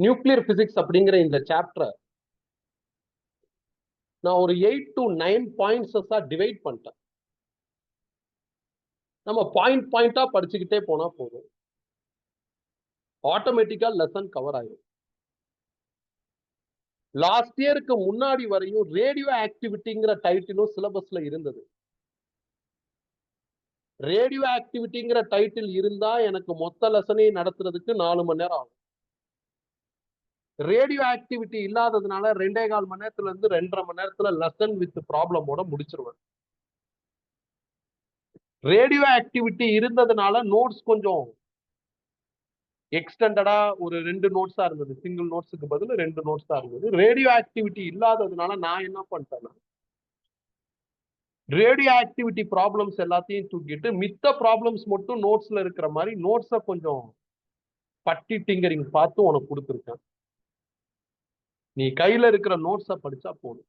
Nuclear physics அப்படிங்கிற இந்த chapter நான் ஒரு 8 to 9 பாயிண்ட்ஸா டிவைட் பண்ணிட்டேன். நம்ம பாயிண்டா படிச்சுக்கிட்டே போனா போதும், ஆட்டோமேட்டிக்கா லெசன் கவர் ஆயிடும். லாஸ்ட் இயருக்கு முன்னாடி வரையும் ரேடியோ ஆக்டிவிட்டிங்கிற டைட்டிலும் சிலபஸ்ல இருந்தது. ரேடியோ ஆக்டிவிட்டிங்கிற டைட்டில் இருந்தா எனக்கு மொத்த லெசனையும் நடத்துறதுக்கு 4 மணி நேரம் ஆகும். ரேடியோ ஆக்டிவிட்டி இல்லாததுனால 2.25 மணி நேரத்துல இருந்து 2.5 மணி நேரத்துல லெசன் வித் ப்ராப்ளமோட முடிச்சிருவேன். ரேடியோ ஆக்டிவிட்டி இருந்ததுனால நோட்ஸ் கொஞ்சம் எக்ஸ்டெண்டடா ஒரு 2 நோட்ஸா இருந்தது. சிங்கிள் நோட்ஸுக்கு பதில் 2 நோட்ஸ் தான் இருந்தது. ரேடியோ ஆக்டிவிட்டி இல்லாததுனால நான் என்ன பண்ணிட்டேன்னா, ரேடியோ ஆக்டிவிட்டி ப்ராப்ளம்ஸ் எல்லாத்தையும் தூக்கிட்டு மித்த ப்ராப்ளம்ஸ் மட்டும் நோட்ஸ்ல இருக்கிற மாதிரி நோட்ஸை கொஞ்சம் பட்டி டிங்கரிங் பார்த்து உனக்கு கொடுத்துருக்கேன். நீ கையில இருக்கிற நோட்ஸை படிச்சா போதும்,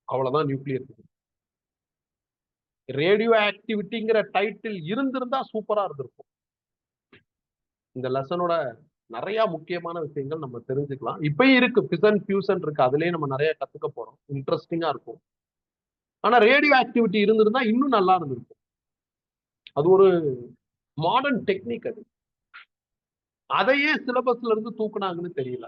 அவ்வளவுதான் நியூக்ளியர் பிசிக்ஸ். ரேடியோ ஆக்டிவிட்டிங்கிற டைட்டில் இருந்திருந்தா சூப்பரா இருந்திருக்கும். இந்த லெசனோட நிறைய முக்கியமான விஷயங்கள் நம்ம தெரிஞ்சுக்கலாம். இப்பயும் இருக்கு, பிசன் ஃபியூசன் இருக்கு, அதுலயே நம்ம நிறைய கத்துக்க போறோம், இன்ட்ரெஸ்டிங்கா இருக்கும். ஆனா ரேடியோ ஆக்டிவிட்டி இருந்திருந்தா இன்னும் நல்லா இருந்திருக்கும். அது ஒரு மாடர்ன் டெக்னிக். அது அதையே சிலபஸ்ல இருந்து தூக்குனாங்கன்னு தெரியல.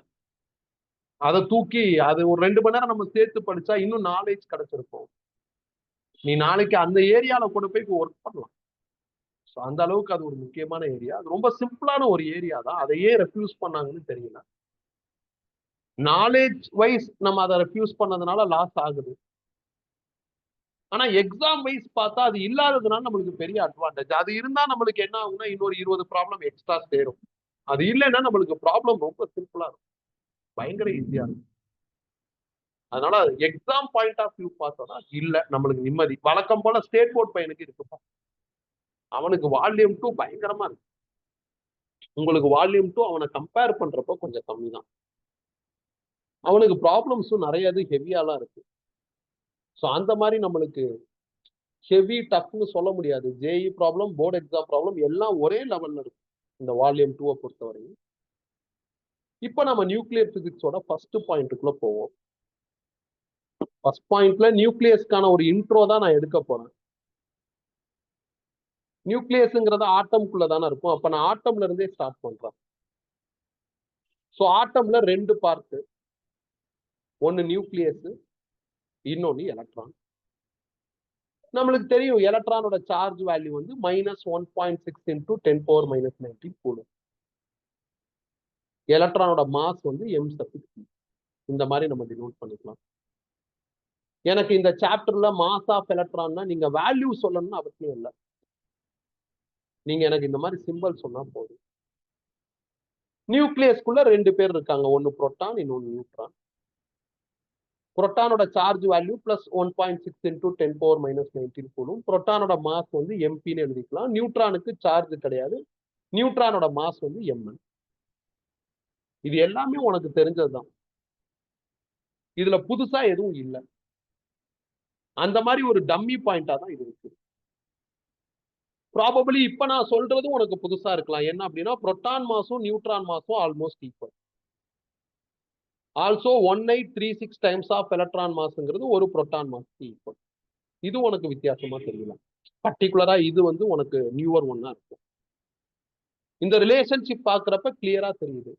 அதை தூக்கி அது ஒரு 2 மணி நேரம் நம்ம சேர்த்து படிச்சா இன்னும் நாலேஜ் கிடைச்சிருக்கும். நீ நாளைக்கு அந்த ஏரியால கூட போய் ஒர்க் பண்ணலாம். அந்த அளவுக்கு அது ஒரு முக்கியமான ஏரியா. அது ரொம்ப சிம்பிளான ஒரு ஏரியா தான். அதையே ரெஃப்யூஸ் பண்ணாங்கன்னு தெரியல. நாலேஜ் வைஸ் நம்ம அதை ரெஃப்யூஸ் பண்ணதுனால லாஸ் ஆகுது. ஆனா எக்ஸாம் வைஸ் பார்த்தா அது இல்லாததுனால நம்மளுக்கு பெரிய அட்வான்டேஜ். அது இருந்தா நம்மளுக்கு என்ன ஆகும்னா இன்னொரு 20 ப்ராப்ளம் எக்ஸ்ட்ரா சேரும். அது இல்லைன்னா நம்மளுக்கு ப்ராப்ளம் ரொம்ப சிம்பிளா இருக்கும், பயங்கர ஈஸியா இருக்கும். அதனால எக்ஸாம் பாயிண்ட் ஆஃப் வியூ பார்த்தோம்னா இல்ல, நம்மளுக்கு நிம்மதி. வழக்கம் போல ஸ்டேட் போர்ட் பையனுக்கு இருக்குப்பா, அவனுக்கு வால்யூம் 2 பயங்கரமா இருக்கு. உங்களுக்கு வால்யூம் 2 அவனை கம்பேர் பண்றப்ப கொஞ்சம் கம்மி தான். அவனுக்கு ப்ராப்ளம்ஸும் நிறைய ஹெவியாலாம் இருக்கு. ஸோ அந்த மாதிரி நம்மளுக்கு ஹெவி டஃப்னு சொல்ல முடியாது. JEE problem, board exam problem எல்லாம் ஒரே லெவல்ல இருக்கு இந்த வால்யூம் 2 பொறுத்தவரையும். இப்போ நம்ம நியூக்ளியர் பிசிக்ஸோட ஃபர்ஸ்ட் பாயிண்ட்டுக்குள்ள போவோம். ஃபர்ஸ்ட் பாயிண்ட்ல நியூக்ளியஸ்க்கான ஒரு இன்ட்ரோ தான் நான் எடுக்க போறேன். நியூக்ளியஸ்ங்கிறது ஆட்டம்குள்ள தானே இருக்கும். அப்ப நான் ஆட்டம்ல இருந்தே ஸ்டார்ட் பண்றேன். ஸோ ஆட்டம்ல 2 பார்ட், ஒன்னு நியூக்ளியஸ், இன்னொன்னு எலக்ட்ரான். நம்மளுக்கு தெரியும் எலக்ட்ரானோட சார்ஜ் வேல்யூ வந்து -1.6 into 10⁻⁻⁹ கூலும். எலக்ட்ரானோட மாஸ் வந்து m². இந்த மாதிரி நம்ம டினோட் பண்ணிக்கலாம். எனக்கு இந்த சாப்டர்ல மாஸ் ஆஃப் எலக்ட்ரான்னா நீங்க வேல்யூ சொல்லணும்னு அவசியம் இல்லை. நீங்க எனக்கு இந்த மாதிரி சிம்பிள் சொன்னா போதும். நியூக்ளியஸ்குள்ள 2 பேர் இருக்காங்க, ஒன்னு புரோட்டான், இன்னொன்னு நியூட்ரான். புரோட்டானோட சார்ஜ் வேல்யூ +1.6 into 10⁻⁻⁹ கூலும். புரோட்டானோட மாஸ் வந்து எம்பின்னு எழுதிக்கலாம். நியூட்ரானுக்கு சார்ஜ் கிடையாது, நியூட்ரானோட மாஸ் வந்து mn. இது எல்லாமே உனக்கு தெரிஞ்சதுதான், இதுல புதுசா எதுவும் இல்லை. அந்த மாதிரி ஒரு டம்மி பாயிண்டா தான் இது இருக்கு. ப்ராபபிளி இப்ப நான் சொல்றது உனக்கு புதுசா இருக்கலாம். என்ன அப்படின்னா புரோட்டான் மாஸும் நியூட்ரான் மாஸும் almost equal. Also 1836 times of electron மாஸ்ங்கிறது ஒரு புரோட்டான் மாஸ் ஈக்குவல். இது உனக்கு வித்தியாசமா தெரியல. பர்டிகுலரா இது வந்து உனக்கு நியூவர் ஒன்னா இருக்கும். இந்த ரிலேஷன்ஷிப் பாக்குறப்ப கிளியரா தெரியுது,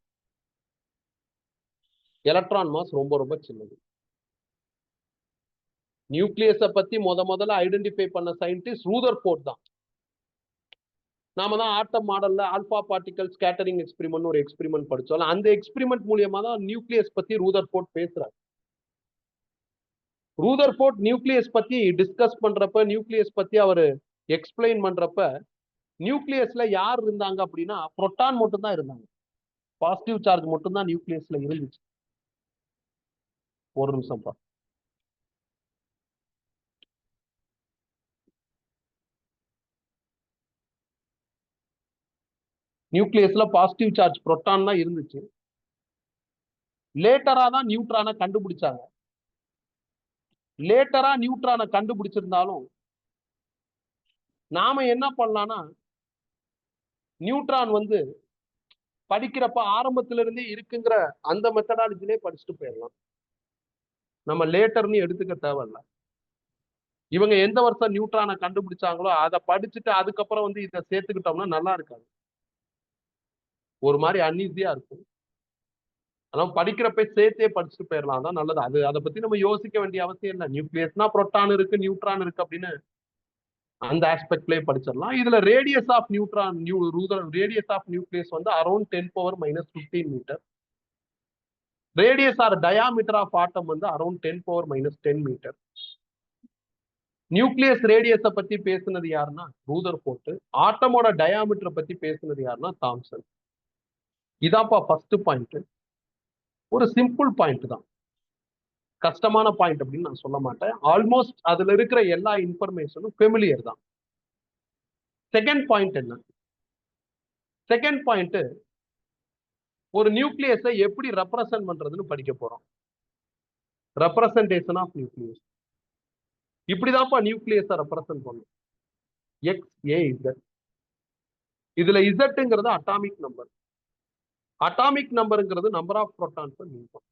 எலக்ட்ரான் மாஸ் ரொம்ப ரொம்ப சின்னது. நியூக்ளியஸை பத்தி முதல்ல ஐடென்டிஃபை பண்ண சயின்டிஸ்ட் ரூதர்ஃபோர்ட் தான். நாம தான் ஆட்டம் மாடல்ல ஆல்பா பார்ட்டிகல் ஸ்கேட்டரிங் எக்ஸ்பெரிமெண்ட் ஒரு எக்ஸ்பெரிமெண்ட் படிச்சோம். அந்த எக்ஸ்பெரிமெண்ட் மூலியமா தான் நியூக்ளியஸ் பத்தி ரூதர்ஃபோர்ட் பேசுறாரு. ரூதர்ஃபோர்ட் நியூக்ளியஸ் பத்தி டிஸ்கஸ் பண்றப்ப, நியூக்ளியஸ் பத்தி அவர் எக்ஸ்பிளைன் பண்றப்ப, நியூக்ளியஸ்ல யார் இருந்தாங்க அப்படின்னா புரோட்டான் மட்டும் தான் இருந்தாங்க. பாசிட்டிவ் சார்ஜ் மட்டும் தான் நியூக்ளியஸ்ல இருந்துச்சு. ஒரு நிமிஷம் பா. நியூக்ளியஸ்ல பாசிட்டிவ் சார்ஜ் புரோட்டான் தான் இருந்துச்சு. லேட்டரா தான் நியூட்ரானை கண்டுபிடிச்சாங்க. லேட்டரா நியூட்ரானை கண்டுபிடிச்சிருந்தாலும் நாம என்ன பண்ணலாம்னா, நியூட்ரான் வந்து படிக்கிறப்ப ஆரம்பத்துல இருந்தே இருக்குங்கிற அந்த மெத்தடாலஜிலே படிச்சுட்டு போயிடலாம். நம்ம லேட்டர்னு எடுத்துக்க தேவையில்ல. இவங்க எந்த வருஷம் நியூட்ரானை கண்டுபிடிச்சாங்களோ அதை படிச்சுட்டு அதுக்கப்புறம் வந்து இதை சேர்த்துக்கிட்டோம்னா நல்லா இருக்காது, ஒரு மாதிரி அன்ஈஸியா இருக்கும். அதனால படிக்கிறப்ப சேர்த்தே படிச்சுட்டு போயிடலாம், அதான் நல்லது. அதை பத்தி நம்ம யோசிக்க வேண்டிய அவசியம் இல்லை. நியூக்ளியஸ்னா புரோட்டான் இருக்கு நியூட்ரான் இருக்கு அப்படின்னு அந்த ஆஸ்பெக்ட்லயே படிச்சிடலாம். இதுல radius of neutron radius of nucleus வந்து around 10⁻⁻15 metre. Radius or diameter of atom வந்து அரௌண்ட் 10⁻⁻10 மீட்டர். நியூக்ளியஸ் ரேடியஸை பத்தி பேசுனது யாருன்னா ரூதர்ஃபோர்ட். ஆட்டமோட டயாமீட்டரை பத்தி பேசுனது யாருன்னா தாம்சன். இதாப்பா ஃபர்ஸ்ட் பாயிண்ட். ஒரு சிம்பிள் பாயிண்ட் தான், கஷ்டமான பாயிண்ட் அப்படின்னு நான் சொல்ல மாட்டேன். ஆல்மோஸ்ட் அதுல இருக்கிற எல்லா இன்ஃபர்மேஷனும் ஃபெமிலியர் தான். செகண்ட் பாயிண்ட் என்ன? செகண்ட் பாயிண்ட், ஒரு நியூக்ளியஸை எப்படி ரெப்ரசன்ட் பண்றதுன்னு படிக்க போறோம். Representation of nucleus. இப்படிதான்ப்பா நியூக்ளியஸை ரெப்ரசன்ட் பண்ணும். XAZ. இதுல இசட்ங்கிறது அட்டாமிக் நம்பர். அட்டாமிக் நம்பருங்கிறது நம்பர் ஆஃப் புரோட்டான்ஸ் மீன் பண்ணும்.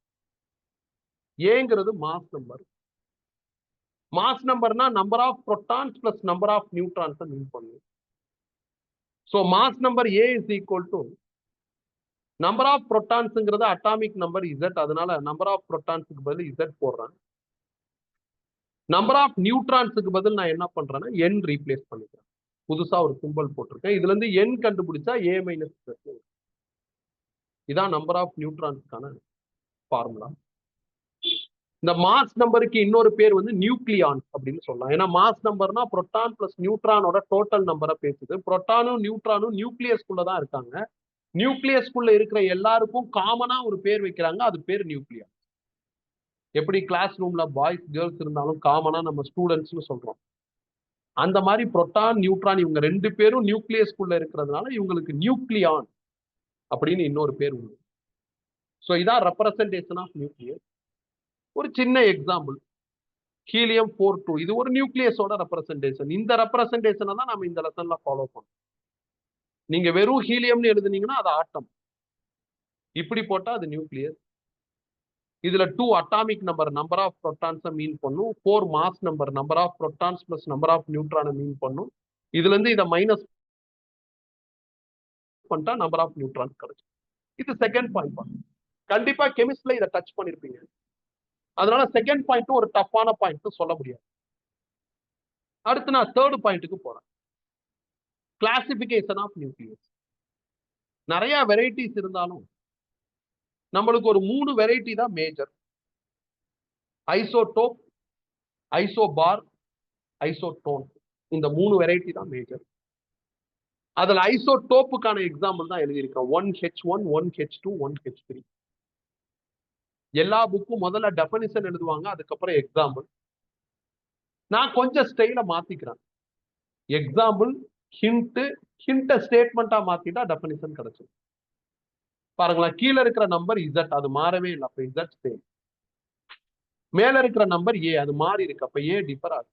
ஏங்கிறது மாஸ் நம்பர். மாஸ் நம்பர்னா number of protons plus number of neutrons mean பண்ணும். So mass number A is equal to number of புரோட்டான்ஸ்ங்கிறது அட்டாமிக் நம்பர் Z. அதனால number of புரோட்டான்ஸுக்கு பதில் Z போடுறேன். நம்பர் ஆஃப் நியூட்ரான்ஸுக்கு பதில் நான் என்ன பண்றேன்னா N ரீப்ளேஸ் பண்ணிக்கிறேன். புதுசா ஒரு சிம்பிள் போட்டிருக்கேன். இதுல இருந்து N கண்டுபிடிச்சா A மைனஸ் Z. இதான் நம்பர் ஆஃப் நியூட்ரான்ஸ்க்கான ஃபார்முலா. இந்த மாஸ் நம்பருக்கு இன்னொரு பேர் வந்து நியூக்ளியான் அப்படின்னு சொல்லலாம். ஏன்னா மாஸ் நம்பர்னா புரோட்டான் பிளஸ் நியூட்ரானோட டோட்டல் நம்பரை பேசுது. புரோட்டானும் நியூட்ரானும் நியூக்ளியஸ்குள்ளதான் இருக்காங்க. நியூக்ளியஸ்குள்ள இருக்கிற எல்லாருக்கும் காமனா ஒரு பேர் வைக்கிறாங்க, அது பேர் நியூக்ளியான். எப்படி கிளாஸ் ரூம்ல பாய்ஸ் கேர்ள்ஸ் இருந்தாலும் காமனா நம்ம ஸ்டூடெண்ட்ஸ்னு சொல்றோம், அந்த மாதிரி புரோட்டான் நியூட்ரான் இவங்க ரெண்டு பேரும் நியூக்ளியஸ்குள்ள இருக்கிறதுனால இவங்களுக்கு நியூக்ளியான் அப்படின்னு இன்னொரு பேர் உண்டு. ஸோ இதான் ரெப்ரசன்டேஷன் ஆஃப் நியூக்ளியஸ். ஒரு சின்ன எக்ஸாம்பிள், ஹீலியம் 42. இது ஒரு நியூக்ளியஸோட ரெப்ரசன்டேஷன். இந்த ரெப்ரசன்டேஷனை தான் நம்ம இந்த லெசன்ல ஃபாலோ பண்ணோம். நீங்க வெறும் ஹீலியம்னு எழுதுனீங்கன்னா அது ஆட்டம், இப்படி போட்டா அது நியூக்ளியஸ். இதுல 2 அட்டாமிக் நம்பர், நம்பர் ஆஃப் புரோட்டான்ஸை மீன் பண்ணும். 4 mass number, number of protons plus number of நியூட்ரானை மீன் பண்ணும். இதுல இருந்து இதை மைனஸ் பண்ணிட்டா நம்பர் ஆஃப் நியூட்ரான்ஸ் கிடைக்கும். இது செகண்ட் பாயிண்ட். கண்டிப்பா கெமிஸ்ட்ரியில இதை டச் பண்ணிருப்பீங்க. அதனால செகண்ட் பாயிண்ட் ஒரு டஃப்பான பாயிண்ட் சொல்ல முடியாது. அடுத்து நான் தேர்ட் பாயிண்ட்டுக்கு போறேன். Classification of nucleus. நிறைய வெரைட்டிஸ் இருந்தாலும் நம்மளுக்கு ஒரு 3 வெரைட்டி தான் மேஜர். Isotope, isobar, isotone. இந்த 3 வெரைட்டி தான் மேஜர். அதுல ஐசோடோப்புக்கான எக்ஸாம்பிள் தான் எழுதியிருக்கேன். 1H1, 1H2, 1H3. எல்லா புக்கும் முதல்ல டெஃபினிஷன் எழுதுவாங்க, அதுக்கப்புறம் எக்ஸாம்பிள். நான் கொஞ்சம் ஸ்டைல மாத்திக்கிறேன். எக்ஸாம்பிள், ஹிண்ட் ஸ்டேட்மெண்டா மாத்திட்டா டெஃபினிஷன் கிடைச்சிடும். பாருங்களேன், கீழே இருக்கிற நம்பர் Z, அது மாறவே இல்லை, அப்ப Z சேம். மேல இருக்கிற நம்பர் A, அது மாறி இருக்கு, அப்ப A டிஃபர் ஆகுது.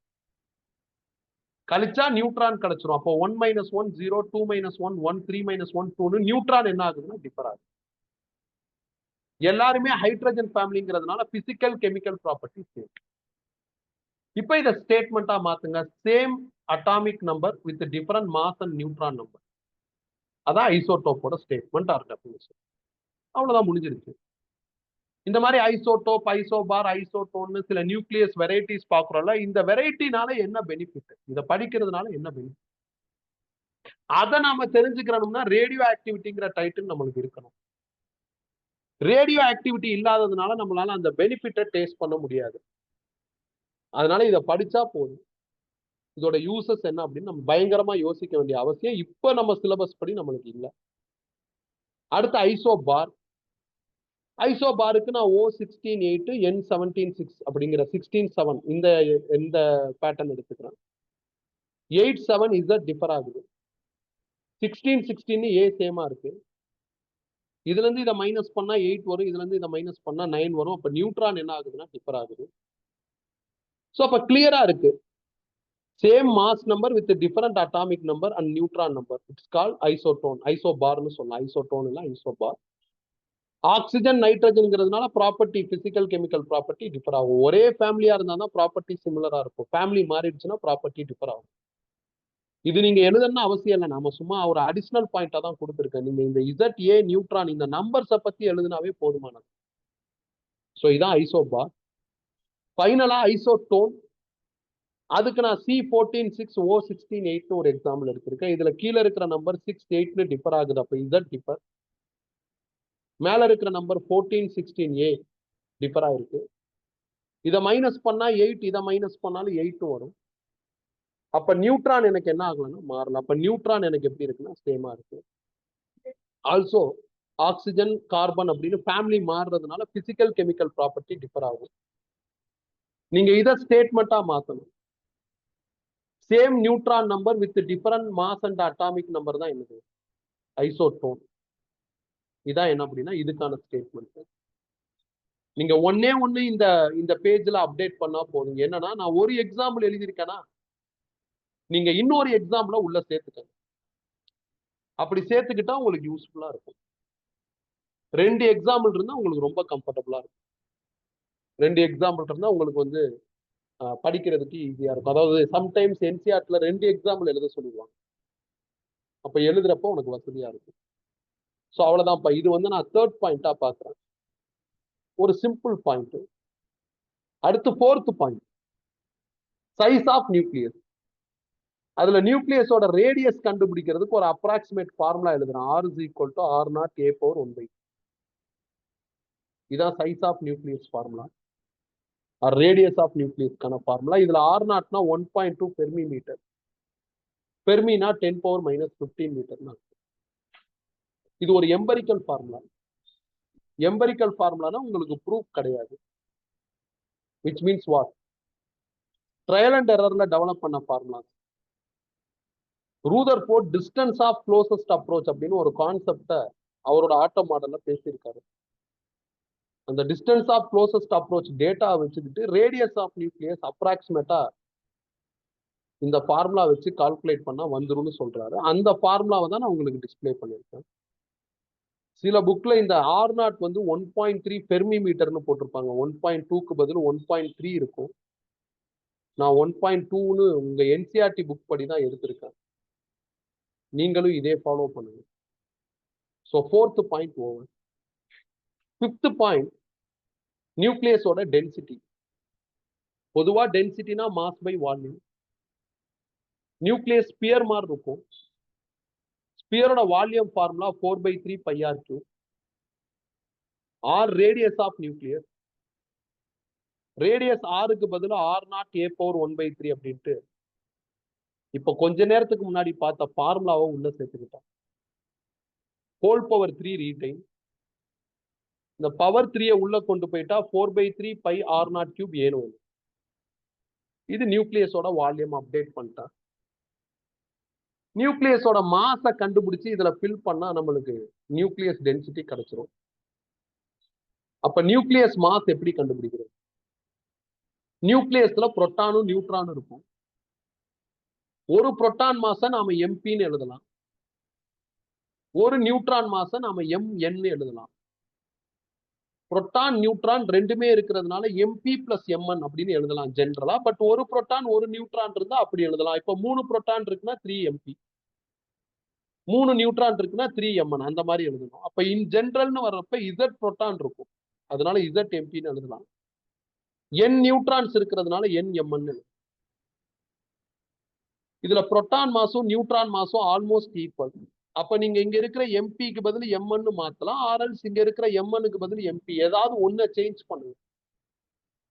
கழிச்சா நியூட்ரான் கிடைச்சிரும். அப்போ 1 - 1 0, 2 - 1 1, 3 - 1 2. நியூட்ரான் என்ன ஆகுதுன்னா டிஃபர் ஆகுது. எல்லாருமே ஹைட்ரஜன் ஃபேமிலிங்கிறதுனால பிசிக்கல் கெமிக்கல் ப்ராப்பர்ட்டி சேம். இப்ப இதை ஸ்டேட்மெண்டா மாத்துங்க. Same atomic number with different mass and neutron number. அதான் ஐசோடோப்போட ஸ்டேட்மெண்ட் ஆர் டெஃபினிஷன். அவ்வளவுதான், முடிஞ்சிருச்சு. இந்த மாதிரி ஐசோடோப், ஐசோபார், ஐசோடோன்னு சில நியூக்ளியஸ் வெரைட்டிஸ் பாக்குறோம்ல. இந்த வெரைட்டினால என்ன பெனிஃபிட், இதை படிக்கிறதுனால என்ன பெனிஃபிட், அதை நாம தெரிஞ்சுக்கணும்னா ரேடியோ ஆக்டிவிட்டிங்கிற டைட்டில் நம்மளுக்கு இருக்கணும். ரேடியோ ஆக்டிவிட்டி இல்லாததுனால நம்மளால அந்த பெனிஃபிட்டை டேஸ்ட் பண்ண முடியாது. அதனால இதை படிச்சா போதும். இதோட யூசஸ் என்ன அப்படின்னு நம்ம பயங்கரமா யோசிக்க வேண்டிய அவசியம் இப்ப நம்ம சிலபஸ் படி நம்மளுக்கு இல்லை. அடுத்து ஐசோபார். ஐசோபாருக்கு நான் O16 8 N17 6 அப்படிங்கிற 16 7 இந்த பேட்டர்ன் எடுத்துக்கிறேன். 8 7 Z டிஃபர் ஆகுது. 16 16 A சேமா இருக்கு. இதுல இருந்து இதை மைனஸ் பண்ணா 8 வரும், இதுல இருந்து இதை மைனஸ் பண்ணா 9 வரும். அப்ப நியூட்ரான் என்ன ஆகுதுன்னா டிஃபர் ஆகுது. ஸோ அப்ப கிளியரா இருக்கு. Same mass number with a different atomic number and neutron number. It's called isotone. Isobar னு சொல்லலாம். Isotone இல்ல isobar. ஆக்சிஜன் நைட்ரஜன்ங்கிறதுனால property physical chemical property differ ஆகும். ஒரே ஃபேமிலியா இருந்தா தான் ப்ராப்பர்ட்டி சிமிலரா இருக்கும். ஃபேமிலி மாறிடுச்சுன்னா ப்ராப்பர்ட்டி டிஃபர் ஆகும். இது நீங்க எழுதணும்னு அவசியம் இல்லை. நாம சும்மா ஒரு அடிஷனல் பாயிண்டா தான் கொடுத்துருக்கேன். நீங்க இந்த ZA நியூட்ரான் இந்த நம்பர்ஸை பத்தி எழுதுனாவே போதுமானது. ஸோ இதான் ஐசோபார். ஃபைனலா ஐசோடோன். அதுக்கு நான் C146O168 ஒரு எக்ஸாம்பிள் எடுத்திருக்கேன். இதுல கீழே இருக்கிற நம்பர் 6, 8 டிஃபர் ஆகுது. அப்ப Z டிஃபர். மேல இருக்கிற நம்பர் 14, 16A டிஃபர் ஆயிருக்கு. இதை மைனஸ் பண்ணா 8, இதை மைனஸ் பண்ணாலும் 8 வரும். அப்ப நியூட்ரான் எனக்கு என்ன ஆகலன்னா மாறல. அப்ப நியூட்ரான் எனக்கு எப்படி இருக்குன்னா சேமா இருக்கு. ஆல்சோ ஆக்சிஜன் கார்பன் அப்படின்னு ஃபேமிலி மாறுறதுனால பிசிக்கல் கெமிக்கல் ப்ராப்பர்ட்டி டிஃபர் ஆகும். நீங்க இதை ஸ்டேட்மெண்டா மாத்தணும். Same neutron number with different mass and atomic number தான் என்னது ஐசோடோன். இதான் என்ன அப்படின்னா இதுக்கான ஸ்டேட்மெண்ட். நீங்க ஒன்னே ஒண்ணு இந்த பேஜ்ல அப்டேட் பண்ணா போதும். என்னன்னா நான் ஒரு எக்ஸாம்பிள் எழுதியிருக்கேன்னா நீங்க இன்னொரு எக்ஸாம்பிள உள்ள சேர்த்துக்கங்க. அப்படி சேர்த்துக்கிட்டா உங்களுக்கு யூஸ்ஃபுல்லா இருக்கும். 2 எக்ஸாம்பிள் இருந்தா உங்களுக்கு ரொம்ப கம்ஃபர்டபுளா இருக்கும். 2 எக்ஸாம்பிள் இருந்தா உங்களுக்கு வந்து படிக்கிறதுக்கு ஈஸியா இருக்கும். அதாவது சம்டைம்ஸ் என்சிஆர்ட்ல 2 எக்ஸாம்பிள் எழுத சொல்லிடுவாங்க. அப்ப எழுதுறப்போ உனக்கு வசதியா இருக்கும். ஸோ அவ்வளவுதான்ப்பா. இது வந்து நான் 3rd பாயிண்டா பாக்குறேன். ஒரு சிம்பிள் பாயிண்ட். அடுத்து 4th point, size of nucleus. அதுல நியூக்ளியஸோட ரேடியஸ் கண்டுபிடிக்கிறதுக்கு ஒரு அப்ராக்சிமேட் ஃபார்முலா எழுதுறேன். R is equal to R0A/1/. இதான் size of nucleus formula. Radius of நியூக்ளியஸ்க்கான ஃபார்முலா. இதுல R0னா 1.2 பெர்மி மீட்டர். பெர்மினா 10⁻⁻15 மீட்டர்னா. இது ஒரு எம்பரிக்கல் ஃபார்முலா. எம்பரிக்கல் ஃபார்முலானா உங்களுக்கு ப்ரூஃப் கிடையாது. Which means what? Trial and எரர்ல டெவலப் பண்ண formula. Rutherford distance of closest approach அப்படின்னு ஒரு கான்செப்ட அவரோட ஆட்டோ மாடல்ல பேசியிருக்காரு. அந்த distance of closest approach data வச்சுக்கிட்டு ரேடியஸ் ஆஃப் நியூக்ளியஸ் அப்ராக்சிமேட்டா இந்த ஃபார்முலா வச்சு கால்குலேட் பண்ணா வந்துரும்னு சொல்றாரு. அந்த ஃபார்முலாவை தான் நான் உங்களுக்கு டிஸ்பிளே பண்ணியிருக்கேன். சில புக்ல இந்த R0 வந்து 1.3 பெர்மி மீட்டர்னு போட்டிருப்பாங்க. 1.2க்கு பதில் 1.3 இருக்கும். நான் 1.2ன்னு உங்க என்சிஆர்டி புக் படி தான் எடுத்திருக்கேன். நீங்களும் இதே ஃபாலோ பண்ணுங்க. So 4th point over. 5th point, நியூக்ளியஸோட டென்சிட்டி. பொதுவா டென்சிட்டினா mass by volume. Nucleus sphere மாதிரி இருக்கும். ஸ்பியரோட volume formula 4/3πr3. R radius of nucleus. Radius ஆருக்கு பதிலா R0A/1/3 அப்படின்ட்டு இப்ப கொஞ்ச நேரத்துக்கு முன்னாடி பார்த்த ஃபார்முலாவை உள்ள சேர்த்துக்கிட்டோம். Whole power 3 retain. இந்த பவர் 3 உள்ள கொண்டு போயிட்டா 4/3πr0³ ஏனும். இது நியூக்ளியஸோட வால்யூம் அப்டேட் பண்ணிட்டா. நியூக்ளியஸோட மாஸை கண்டுபிடிச்சு இதுல ஃபில் பண்ணா நம்மளுக்கு நியூக்ளியஸ் டென்சிட்டி கிடைச்சிரும். அப்ப நியூக்ளியஸ் மாஸ் எப்படி கண்டுபிடிக்கிறது? நியூக்ளியஸ்ல புரோட்டானும் நியூட்ரானும் இருக்கும். ஒரு புரோட்டான் மாஸை நாம MP எழுதலாம். ஒரு நியூட்ரான் மாஸை நாம MN எழுதலாம். புரோட்டான் நியூட்ரான் ரெண்டுமே இருக்கிறதுனால MP + MN அப்படின்னு எழுதலாம் ஜென்ரலா. பட் ஒரு புரோட்டான் ஒரு நியூட்ரான் இருந்தா அப்படி எழுதலாம். இப்ப 3 புரோட்டான் இருக்குன்னா 3MP, 3 நியூட்ரான் இருக்குன்னா 3MN, அந்த மாதிரி எழுதணும். அப்ப இன் ஜென்ரல்னு வர்றப்ப Z புரோட்டான் இருக்கும், அதனால ZMPன்னு எழுதலாம். N நியூட்ரான்ஸ் இருக்கிறதுனால NMN. இதுல புரோட்டான் மாஸும் நியூட்ரான் மாஸும் ஆல்மோஸ்ட் ஈக்குவல். அப்ப நீங்க இங்க இருக்கிற MP-க்கு பதில் MN மாத்தலாம். ஆர்எல்ஸ் இங்க இருக்கிற MN-க்கு பதில் MP. ஏதாவது ஒண்ணு சேஞ்ச் பண்ணுங்க.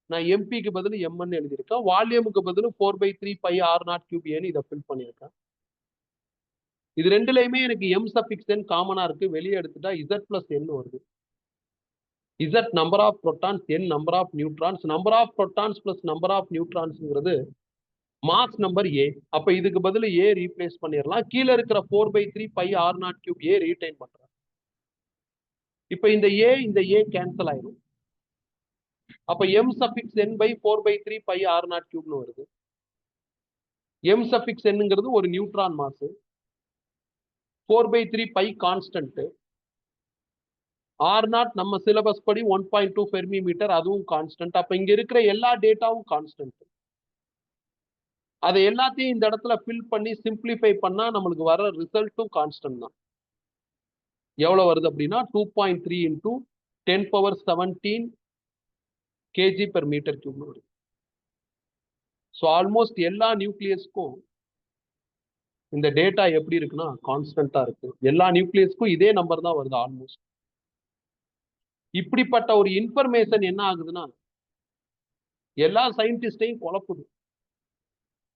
நான் MP-க்கு பதில் MN எழுதியிருக்கேன். வால்யூமுக்கு பதில் 4/3πr0³ இதை ஃபில் பண்ணியிருக்கேன். இது ரெண்டுலயுமே எனக்கு M∑n காமனா இருக்கு. வெளியே எடுத்துட்டா Z+N வருது. Z number of protons, N number of neutrons. Number of protons plus number of நியூட்ரான்ஸ்ங்கிறது மாஸ் நம்பர் A. அப்ப இதுக்கு பதில் A ரீப்ளேஸ் பண்ணிடலாம். கீழே இருக்கிற 4/3πr0³ A ரீடைன் பண்றேன். இப்ப இந்த A கேன்சல் ஆயிடும். அப்ப M∑n/4/3πr0³ வருது. m சஃபிக்ஸ் என்னங்கிறது ஒரு neutron mass, 4/3 by constant, R0 நம்ம சிலபஸ் படி 1.2 ஃபெர்மி மீட்டர், அதுவும் கான்ஸ்டன்ட். அப்ப இங்க இருக்கிற எல்லா டேட்டாவும் கான்ஸ்டன்ட். அதை எல்லாத்தையும் இந்த இடத்துல ஃபில் பண்ணி சிம்பிளிஃபை பண்ணா நம்மளுக்கு வர ரிசல்ட்டும் கான்ஸ்டன்ட் தான். எவ்வளவு வருது அப்படின்னா 2.3 into 10^17 kg per meter cube வருது. ஸோ ஆல்மோஸ்ட் எல்லா நியூக்ளியஸ்க்கும் இந்த டேட்டா எப்படி இருக்குன்னா கான்ஸ்டன்டா இருக்கு. எல்லா நியூக்ளியஸ்க்கும் இதே நம்பர் தான் வருது ஆல்மோஸ்ட். இப்படிப்பட்ட ஒரு இன்ஃபர்மேஷன் என்ன ஆகுதுன்னா எல்லா சயின்டிஸ்டையும் குழப்புது.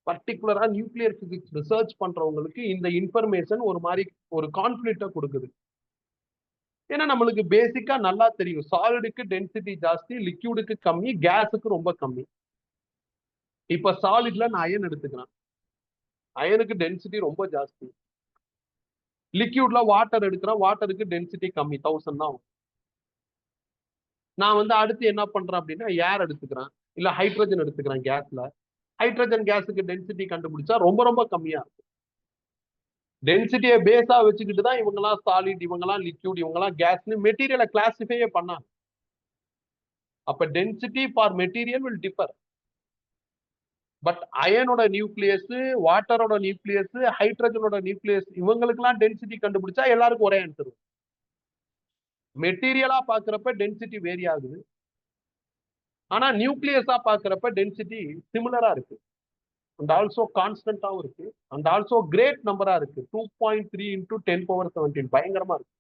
பர்டிகுலரா நியூக்ளியர் பிசிக்ஸ் ரிசர்ச் பண்றவங்களுக்கு இந்த இன்ஃபர்மேஷன் ஒரு மாதிரி ஒரு கான்ஃபிளிக்ட கொடுக்குது. ஏன்னா நம்மளுக்கு பேசிக்கா நல்லா தெரியும், சாலிடுக்கு டென்சிட்டி ஜாஸ்தி, லிக்யூடுக்கு கம்மி, கேஸுக்கு ரொம்ப கம்மி. இப்ப சாலிட்ல நான் அயன் எடுத்துக்கிறேன், அயனுக்கு டென்சிட்டி ரொம்ப ஜாஸ்தி. லிக்யூட்ல வாட்டர் எடுக்கிறேன், வாட்டருக்கு டென்சிட்டி கம்மி, 1000 தான். நான் அடுத்து என்ன பண்றேன் அப்படின்னா ஏர் எடுத்துக்கிறேன், இல்ல ஹைட்ரஜன் எடுத்துக்கிறேன். கேஸ்ல ஹைட்ரஜன் கேஸுக்கு டென்சிட்டி கண்டுபிடிச்சா ரொம்ப ரொம்ப கம்மியா இருக்கும். டென்சிட்டியை பேஸா வச்சுக்கிட்டு தான் இவங்கெல்லாம் சாலிட், இவங்கெல்லாம் லிக்யூட், இவங்கெல்லாம் கேஸ்னு மெட்டீரியலை கிளாசிஃபையே பண்ணாங்க. அப்ப density for material will differ. But அயனோட நியூக்ளியஸ், வாட்டரோட நியூக்ளியஸ், ஹைட்ரஜனோட நியூக்ளியஸ், இவங்களுக்கெல்லாம் டென்சிட்டி கண்டுபிடிச்சா எல்லாருக்கும் ஒரே ஆன்சர். மெட்டீரியலா பாக்குறப்ப டென்சிட்டி வேரி ஆகுது, ஆனா நியூக்ளியஸா பாக்குறப்ப டென்சிட்டி சிமிலரா இருக்கு, அண்ட் ஆல்சோ கான்ஸ்டன்டாவும் இருக்கு, அண்ட் ஆல்சோ கிரேட் நம்பரா இருக்கு. 2.3 இன்டூ 10^17 பயங்கரமா இருக்கு.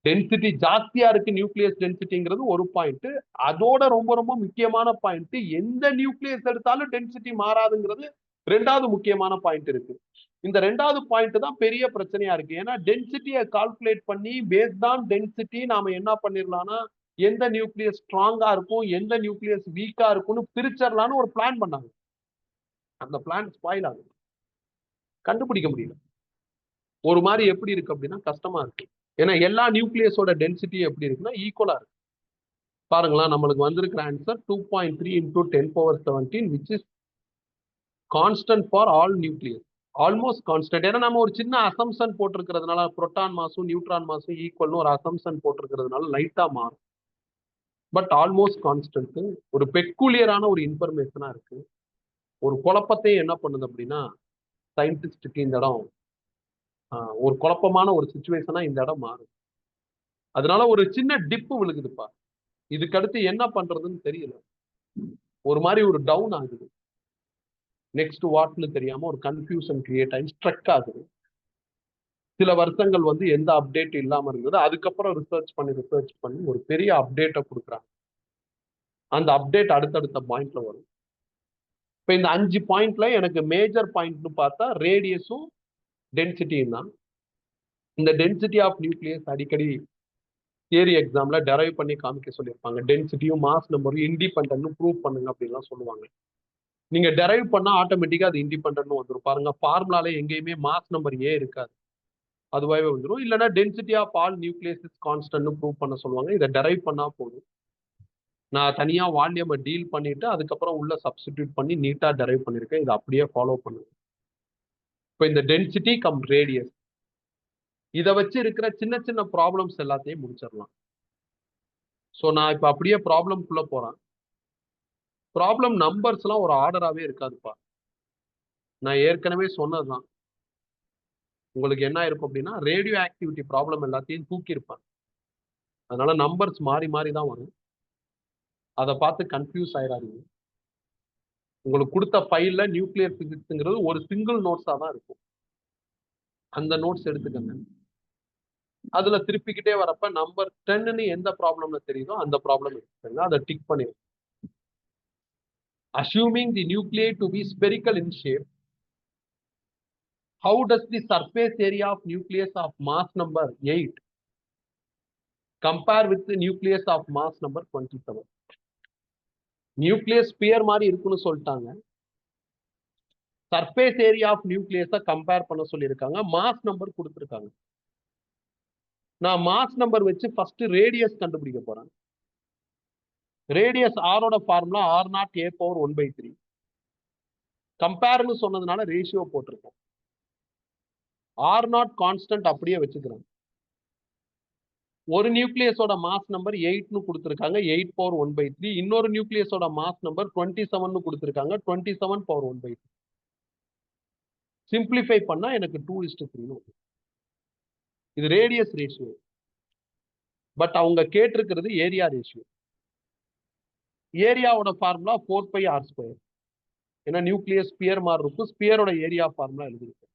டென்சிட்டி ஜாஸ்தியா இருக்கு நியூக்ளியஸ் டென்சிட்டிங்கிறது ஒரு பாயிண்ட். அதோட ரொம்ப ரொம்ப முக்கியமான பாயிண்ட், எந்த நியூக்ளியஸ் எடுத்தாலும் டென்சிட்டி மாறாதுங்கிறது ரெண்டாவது முக்கியமான பாயிண்ட் இருக்கு. இந்த ரெண்டாவது பாயிண்ட் தான் பெரிய பிரச்சனையா இருக்கு. ஏன்னா டென்சிட்டியை கால்குலேட் பண்ணி பேஸ்ட் ஆன் டென்சிட்டி நாம என்ன பண்ணிடலாம்னா எந்த நியூக்ளியஸ் ஸ்ட்ராங்கா இருக்கும், எந்த நியூக்ளியஸ் வீக்கா இருக்கும்னு பிரிச்சிடலான்னு ஒரு பிளான் பண்ணாங்க. அந்த பிளான் ஸ்பாயில் ஆகுது, கண்டுபிடிக்க முடியல. ஒரு மாதிரி எப்படி இருக்கு அப்படின்னா கஷ்டமா இருக்கு. ஏன்னா எல்லா நியூக்ளியஸோட டென்சிட்டி எப்படி இருக்குன்னா ஈக்குவலா இருக்கு. பாருங்களா, நம்மளுக்கு வந்திருக்கிற answer 2.3 into 10^17 which is constant for all nucleus, almost constant. ஏன்னா நம்ம ஒரு சின்ன அசம்சன் போட்டிருக்கிறதுனால புரோட்டான் மாசும் நியூட்ரான் மாசும் ஈக்குவல்னு ஒரு அசம்சன் போட்டிருக்கிறதுனால லைட்டா மாறும். பட் ஆல்மோஸ்ட் கான்ஸ்டன்ட் ஒரு பெக்குலியரான ஒரு இன்ஃபர்மேஷனா இருக்கு. ஒரு குழப்பத்தையும் என்ன பண்ணுது அப்படின்னா சயின்டிஸ்டுக்கு இந்த இடம் ஒரு குழப்பமான ஒரு சுச்சுவேஷனா இந்த இடம் மாறும். அதனால ஒரு சின்ன டிப்பு விழுகுதுப்பா. இதுக்கு அடுத்து என்ன பண்றதுன்னு தெரியல, ஒரு மாதிரி ஒரு டவுன் ஆகுது. நெக்ஸ்ட் வாட்னு தெரியாம ஒரு கன்ஃபியூஷன் கிரியேட் ஆகி ஸ்ட்ரக் ஆகுது. சில வருஷங்கள் எந்த அப்டேட் இல்லாம இருந்தது. அதுக்கப்புறம் ரிசர்ச் பண்ணி ஒரு பெரிய அப்டேட்டை கொடுக்குறாங்க. அந்த அப்டேட் அடுத்தடுத்த பாயிண்ட்ல வரும். இப்ப இந்த 5 பாயிண்ட்ல எனக்கு மேஜர் பாயிண்ட்னு பார்த்தா ரேடியஸும் டென்சிட்டியும் தான். இந்த டென்சிட்டி ஆஃப் நியூக்ளியஸ் அடிக்கடி தியரி எக்ஸாம்ல டெரைவ் பண்ணி காமிக்க சொல்லியிருப்பாங்க. டென்சிட்டியும் மாஸ் நம்பரும் இண்டிபெண்டன்ட்னு ப்ரூவ் பண்ணுங்க அப்படின்லாம் சொல்லுவாங்க. நீங்க டெரைவ் பண்ணா ஆட்டோமேட்டிக்கா அது இண்டிபெண்டன்ட்னு வந்துடும். பாருங்க, ஃபார்முலால எங்கேயுமே மாஸ் நம்பர் ஏ இருக்காது, அதுவாகவே வந்துடும். இல்லைன்னா density of all nucleus is கான்ஸ்டன்ட்னு ப்ரூவ் பண்ண சொல்லுவாங்க. இதை டெரைவ் பண்ணா போதும். நான் தனியா வால்யூமை டீல் பண்ணிட்டு அதுக்கப்புறம் உள்ள சப்ஸ்டிடியூட் பண்ணி நீட்டா டெரைவ் பண்ணிருக்கேன். இதை அப்படியே ஃபாலோ பண்ணுங்க. இப்போ இந்த டென்சிட்டி கம் ரேடியஸ், இதை வச்சு இருக்கிற சின்ன சின்ன ப்ராப்ளம்ஸ் எல்லாத்தையும் முடிச்சிடலாம். ஸோ நான் இப்போ அப்படியே ப்ராப்ளம்குள்ள போறேன். ப்ராப்ளம் நம்பர்ஸ் எல்லாம் ஒரு ஆர்டராகவே இருக்காதுப்பா. நான் ஏற்கனவே சொன்னதுதான். உங்களுக்கு என்ன இருக்கும் அப்படின்னா ரேடியோ ஆக்டிவிட்டி ப்ராப்ளம் எல்லாத்தையும் தூக்கி இருப்பாங்க. அதனால நம்பர்ஸ் மாறி மாறி தான் வரும். அதை பார்த்து கன்ஃபியூஸ் ஆயிடாதீங்க. உங்களுக்கு கொடுத்த ஃபைல்ல நியூக்ளியர் பிசிக்ஸ்ங்கிறது ஒரு சிங்கிள் நோட்ஸா தான் இருக்கும். அந்த நோட்ஸ் எடுத்துக்கங்க. அதுல திருப்பிக்கிட்டே வரப்ப நம்பர் 10ன்னு எந்த ப்ராப்ளம்ல தெரியுதோ அந்த ப்ராப்ளம் எடுத்துக்கங்க. அதை டிக் பண்ணிடுங்க. Assuming the nuclei to be spherical in shape, how does the surface area of nucleus of mass number 8 compare with the nucleus of mass number 27? Nucleus sphere மாதிரி இருக்குன்னு சொல்லிட்டாங்க. சர்ஃபேஸ் ஏரியா ஆஃப் நியூக்ளியஸை compare பண்ண சொல்லியிருக்காங்க. Mass number கொடுத்துருக்காங்க. நான் mass number வச்சு first radius கண்டுபிடிக்க போறேன். ரேடியஸ் ஆரோட ஃபார்முலா R0 A⁴ 1/3. கம்பேர்னு சொன்னதுனால ரேஷியோ போட்டிருக்கோம். R0 கான்ஸ்டன்ட் அப்படியே வச்சுக்கிறோம். ஒரு நியூக்ளியஸோட மாஸ் நம்பர் 8னு கொடுத்திருக்காங்க, 8 பவர் 1/3. இன்னொரு நியூக்ளியஸோட மாஸ் நம்பர் 27னு கொடுத்திருக்காங்க, 27 பவர் 1/3. சிம்பிளிஃபை பண்ணா எனக்கு 2:3. இது ரேடியஸ் ரேஷியோ. பட் அவங்க கேட்டிருக்கிறது ஏரியா ரேஷியோ. ஏரியாவோட formula 4πr². ஏன்னா நியூக்ளியஸ் ஸ்பியர் மாதிரி இருக்கும், ஸ்பியரோட ஏரியா ஃபார்முலா எழுதிருக்கு.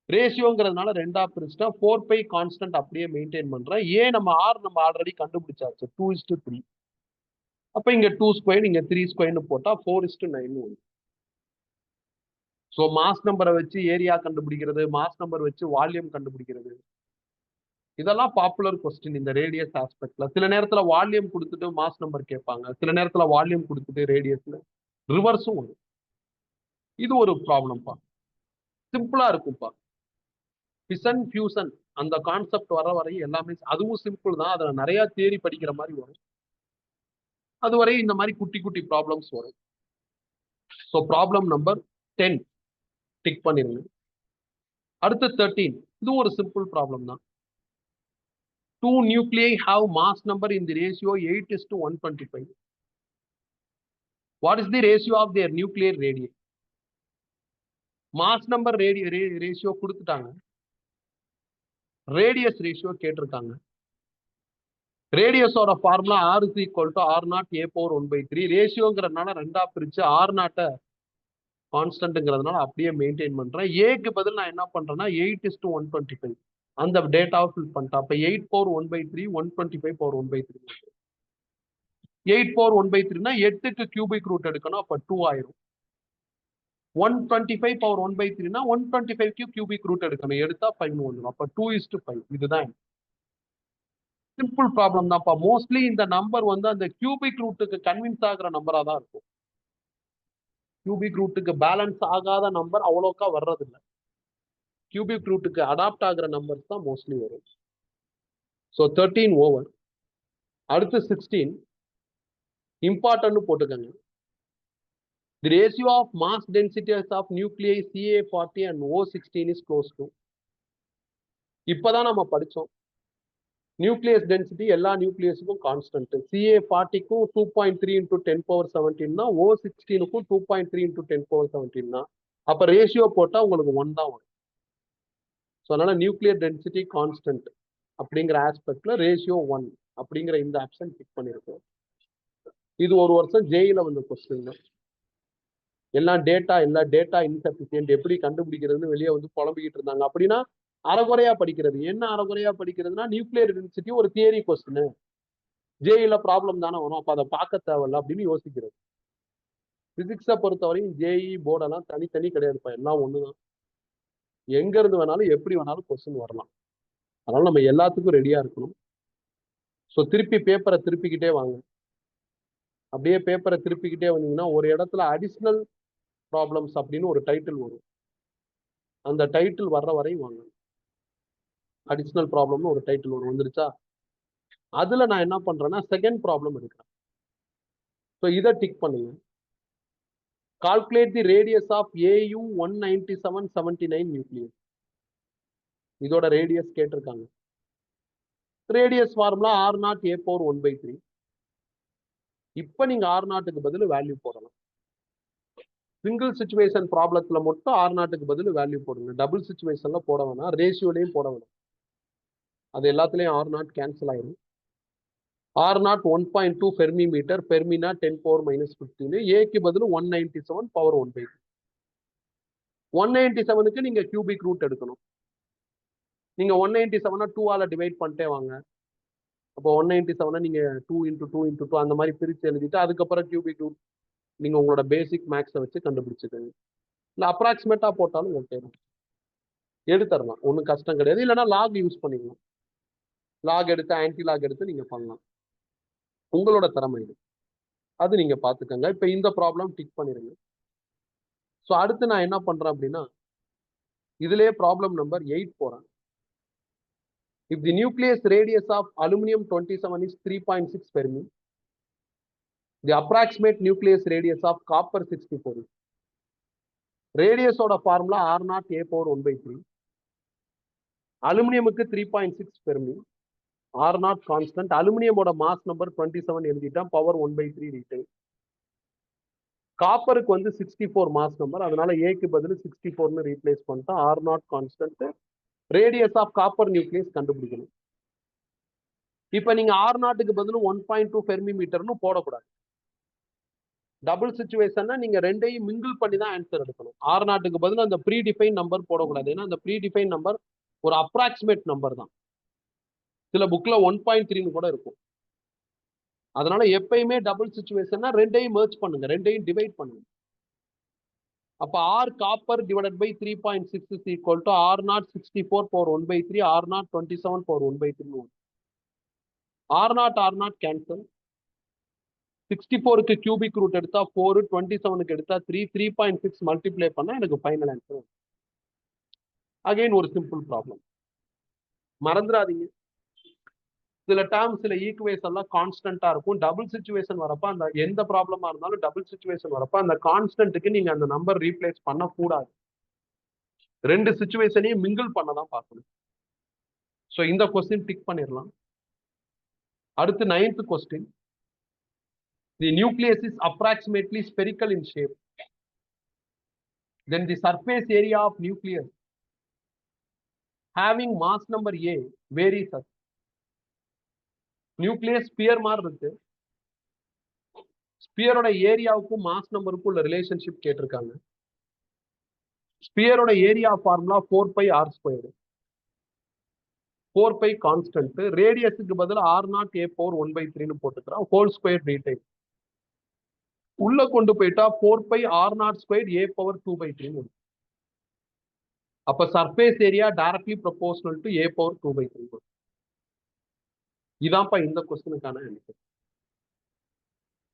ரேஷியோங்கிறதுனால ரெண்டா பிரிச்சுட்டா 4π கான்ஸ்டன்ட் அப்படியே மெயின்டைன் பண்றேன். ஏன் நம்ம நம்ம ஆல்ரெடி கண்டுபிடிச்சாச்சு 2:3. அப்ப இங்க 2² இங்க 3² போட்டா 4:9. சோ மாஸ் நம்பரை வச்சு ஏரியா கண்டுபிடிக்கிறது, மாஸ் நம்பர் வச்சு வால்யூம் கண்டுபிடிக்கிறது, இதெல்லாம் பாப்புலர் கொஸ்டின் இந்த ரேடியஸ் ஆஸ்பெக்ட்ல. சில நேரத்துல வால்யூம் கொடுத்துட்டு மாஸ் நம்பர் கேட்பாங்க, சில நேரத்துல வால்யூம் கொடுத்துட்டு ரேடியஸ்ல ரிவர்ஸும் வரும். இது ஒரு ப்ராப்ளம்ப்பா. சிம்பிளா இருக்கும்பா. ஃபிஷன் ஃபியூசன் அந்த கான்செப்ட் வர வரையும் எல்லாமே அதுவும் சிம்பிள் தான். அதுல நிறைய தியரி படிக்கிற மாதிரி வரும். அதுவரை இந்த மாதிரி குட்டி குட்டி ப்ராப்ளம்ஸ் வரும். ஸோ ப்ராப்ளம் நம்பர் 10 டிக் பண்ணிருங்க. அடுத்து 13. இது ஒரு சிம்பிள் ப்ராப்ளம் தான். 2 nuclei have mass number in the ratio 8:125. What is the ratio of their nuclear radii? Mass number ratio கொடுத்துட்டாங்க, ரேடியஸ் ரேஷியோ கேட்டிருக்காங்க. ரேடியஸோட formula R is equal to R0 a power 1/3. ரேஷியோங்கிறதுனால ரெண்டா பிரிச்சு R0 கான்ஸ்டன்ட்ங்கிறதுனால அப்படியே maintain பண்றேன். ஏக்கு பதில் நான் என்ன பண்றேன்னா 8:125 அந்த டேட்டாவை ஃபில் பண்ணிட்டேன். அப்ப 8 power 1/3 125 power 1/3. 8 power 1/3னா 8க்கு cubic root எடுக்கணும், அப்ப 2 ஆயிரும். 125 power 1/3னா 125க்கு கியூபிக் ரூட் எடுக்கணும், எடுத்தா 5 வந்துடும். அப்ப 2:5. இதுதான் சிம்பிள் ப்ராப்ளம் தான்ப்பா. மோஸ்ட்லி இந்த நம்பர் வந்து அந்த கியூபிக் ரூட்டுக்கு கன்வின்ஸ் ஆகுற நம்பரா தான் இருக்கும். கியூபிக் ரூட்டுக்கு பேலன்ஸ் ஆகாத நம்பர் அவ்வளோக்கா வர்றதில்லை. கியூபிக் ரூட்டுக்கு அடாப்ட் ஆகுற நம்பர்ஸ் தான் மோஸ்ட்லி வரும். So 13 over. அடுத்து 16 இம்பார்ட்டன்ட் போட்டுக்கங்க. The ratio of mass densities of nuclei Ca40 and O16 is close to. இப்பதான் நம்ம படிச்சோம். நியூக்ளியஸ் டென்சிட்டி எல்லா நியூக்ளியஸுக்கும் கான்ஸ்டன்ட். Ca40க்கும் 2.3 into 10 power 17 தான், O16க்கும் 2.3 into 10 power 17 தான். அப்ப ரேஷியோ போட்டா உங்களுக்கு 1 தான் வரும். ஸோ அதனால நியூக்ளியர் டென்சிட்டி கான்ஸ்டன்ட் அப்படிங்கிற ஆஸ்பெக்ட்ல ரேஷியோ 1 அப்படிங்கிற இந்த ஆப்ஷன் பிக் பண்ணிருக்கோம். இது ஒரு வருஷம் ஜேயில வந்த கொஸ்டின். எல்லா டேட்டா இன்சபிஷியன்ட் எப்படி கண்டுபிடிக்கிறதுன்னு வெளியே வந்து புலம்பிக்கிட்டு இருந்தாங்க. அப்படின்னா அறகுறையா படிக்கிறது. என்ன அறகுறையா படிக்கிறதுனா நியூக்ளியர் டென்சிட்டி ஒரு தியரி கொஸ்டின், ஜேஇல ப்ராப்ளம் தானே வரும், அப்ப அதை பார்க்க தேவையில்ல அப்படின்னு யோசிக்கிறது. பிசிக்ஸை பொறுத்தவரையும் ஜேஇ போர்டெல்லாம் தனித்தனி கிடையாதுப்பா, எல்லாம் ஒண்ணுதான். எங்க இருந்து வேணாலும் எப்படி வேணாலும் கொஸ்டின் வரலாம். அதனால நம்ம எல்லாத்துக்கும் ரெடியா இருக்கணும். ஸோ திருப்பி பேப்பரை திருப்பிக்கிட்டே வாங்க. அப்படியே பேப்பரை திருப்பிக்கிட்டே வந்தீங்கன்னா ஒரு இடத்துல அடிஷ்னல் ப்ராப்ளம்ஸ் அப்படின்னு ஒரு டைட்டில் வரும். அந்த டைட்டில் வர்ற வரையும் வாங்க. அடிஷ்னல் ப்ராப்ளம்னு ஒரு டைட்டில் வரும். வந்துருச்சா? அதுல நான் என்ன பண்றேன்னா செகண்ட் ப்ராப்ளம் எடுக்கிறேன். ஸோ இதை டிக் பண்ணுங்க. Calculate the radius of AU 19779 nucleus. இதோட ரேடியஸ் கேட்டிருக்காங்க. Radius formula R0 a power 1/3. இப்ப நீங்க R0க்கு பதில் வேல்யூ போடலாம். சிங்கிள் சிச்சுவேஷன் ப்ராப்ளத்துல மட்டும் R0க்கு பதில் வேல்யூ போடுங்க. டபுள் சிச்சுவேஷன்ல போட வேணாம், ரேஷியோலையும் போட வேணாம். அது எல்லாத்துலயும் R0 கேன்சல் ஆயிரும். R0 1.2 Fermi metre, ஃபெர்மினா 10 power -15. ஏக்கு பதில் 197 power 1/3. 197க்கு நீங்க கியூபிக் ரூட் எடுக்கணும். நீங்க 197 2ஆல டிவைட் பண்ணிட்டே வாங்க. அப்போ 197 நீங்க 2 into 2 into 2 அந்த மாதிரி பிரிச்சு எழுதிட்டு அதுக்கப்புறம் கியூபிக் ரூட் நீங்க உங்களோட பேசிக் மேக்ஸை வச்சு கண்டுபிடிச்சுக்கோங்க. இல்லை அப்ராக்சிமேட்டா போட்டாலும் ஓகே தான், எடுத்துடலாம், ஒன்றும் கஷ்டம் கிடையாது. இல்லைன்னா லாக் யூஸ் பண்ணிக்கலாம். லாக் எடுத்து ஆன்டி லாக் எடுத்து நீங்க பண்ணலாம், உங்களோட திறமை இது, அது நீங்க பாத்துக்கோங்க. இப்ப இந்த ப்ராப்ளம் டிக் பண்ணிருங்க. ஸோ அடுத்து நான் என்ன பண்றேன் அப்படின்னா இதுலயே ப்ராப்ளம் நம்பர் 8 போறேன். If the nucleus radius of aluminum 27 is 3.6 Fermi, the approximate nucleus radius of copper 64 is. ரேடியஸோட ஃபார்முலா R0 A power 1/3. அலுமினியமுக்கு 3.6 ஃபெர்மி. R0 constant. அலுமினியமோட மாஸ் நம்பர் 27 எழுதிட்டேன். Power 1/3 retain. காப்பருக்கு வந்து 64 மாஸ் நம்பர், அதனால ஏக்கு பதில் 64ன்னு ரீப்ளேஸ் பண்ணிட்டோம். R0 constant. Radius of copper nucleus கண்டுபிடிக்கணும். இப்ப நீங்க R0க்கு பதில் 1.2 ஃபெர்மி மீட்டர்னு போடக்கூடாது. டபுள் சிச்சுவேஷன்னா நீங்க ரெண்டையும் மிங்கிள் பண்ணி தான் ஆன்சர் எடுக்கணும். R0க்கு பதில் அந்த ப்ரீ டிஃபைன் நம்பர் போடக்கூடாது. ஏன்னா அந்த ப்ரீ டிஃபைன் நம்பர் ஒரு அப்ராக்சிமேட் நம்பர் தான். சில புக்ல 1.3ன்னு கூட இருக்கும். அதனால எப்பயுமே டபுள் சிச்சுவேஷன்னா ரெண்டையும் மெர்ஜ் பண்ணுங்க, ரெண்டையும் டிவைட் பண்ணுங்க. அப்ப R copper divided by 3.6 is equal to R0 64 power 1/3, R0 27 power 1/3. R0 cancel. 64க்கு கியூபிக் ரூட் எடுத்தா 4, 27க்கு எடுத்தா 3, 3.6 மல்டிப்ளை பண்ணா எனக்கு ஃபைனல் ஆன்சர். அகைன் ஒரு சிம்பிள் ப்ராப்ளம். மறந்துடாதீங்க, சில டேர்ம் சில ஈக்குவேஷன் எல்லாம் கான்ஸ்டன்டா இருக்கும். டபுள் சிச்சுவேஷன் வரப்ப அந்த எந்த ப்ராப்ளமா இருந்தாலும் டபுள் சிச்சுவேஷன் வரப்ப அந்த கான்ஸ்டன்ட்டுக்கு நீங்க அந்த நம்பர் ரீப்ளேஸ் பண்ணக்கூடாது. ரெண்டு சிச்சுவேஷனையும் மிங்கிள் பண்ணதான் பார்க்கணும். ஸோ இந்த கொஸ்டின் டிக் பண்ணிடலாம். அடுத்து 9th question. The nucleus is approximately spherical in shape. Then the surface area of nucleus having mass number A varies as. Nucleus sphere மாதிரி இருக்கு. ஸ்பியரோட ஏரியாவுக்கும் மாஸ் நம்பருக்கும் உள்ள ரிலேஷன்ஷிப் கேட்டிருக்காங்க. ஸ்பியரோட ஏரியா ஃபார்முலா 4πr². 4π கான்ஸ்டன்ட். ரேடியஸுக்கு பதில் R0 A power 1/3ன்னு போட்டுக்கிறோம். Whole square retain. உள்ள கொண்டு போயிட்டா 4πr02 A power 2/3. அப்ப surface area directly proportional to A power 2/3. இதான்ப்பா இந்த கொஸ்டினுக்கான ஆன்சர்.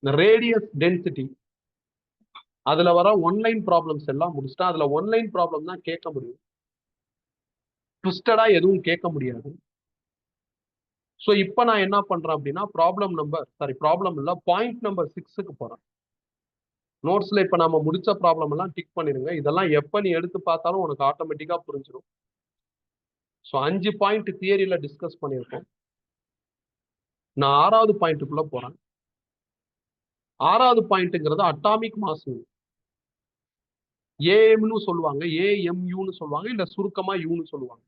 ரேடியஸ் டென்சிட்டி அதுல வர ஒன்லைன் ப்ராப்ளம்ஸ் எல்லாம் முடிச்சுட்டா. அதுல ஒன்லைன் ப்ராப்ளம் தான் கேட்க முடியும், ட்விஸ்டடா எதுவும் கேட்க முடியாது. ஸோ இப்போ நான் என்ன பண்றேன் அப்படின்னா ப்ராப்ளம் இல்ல, பாயிண்ட் நம்பர் 6க்கு போறேன். நோட்ஸ்ல இப்ப நம்ம முடிச்ச ப்ராப்ளம் எல்லாம் டிக் பண்ணிருங்க. இதெல்லாம் எப்ப நீ எடுத்து பார்த்தாலும் உனக்கு ஆட்டோமேட்டிக்கா புரிஞ்சிடும். ஸோ 5 பாயிண்ட் தியரியில டிஸ்கஸ் பண்ணியிருக்கோம். நான் 6வது பாயிண்ட்டுக்குள்ள போறேன். 6வது பாயிண்ட்ங்கிறது அட்டாமிக் மாஸ். ஏஎம்னு சொல்லுவாங்க, ஏஎம்யூன்னு சொல்லுவாங்க, இல்ல சுருக்கமா யூன்னு சொல்லுவாங்க.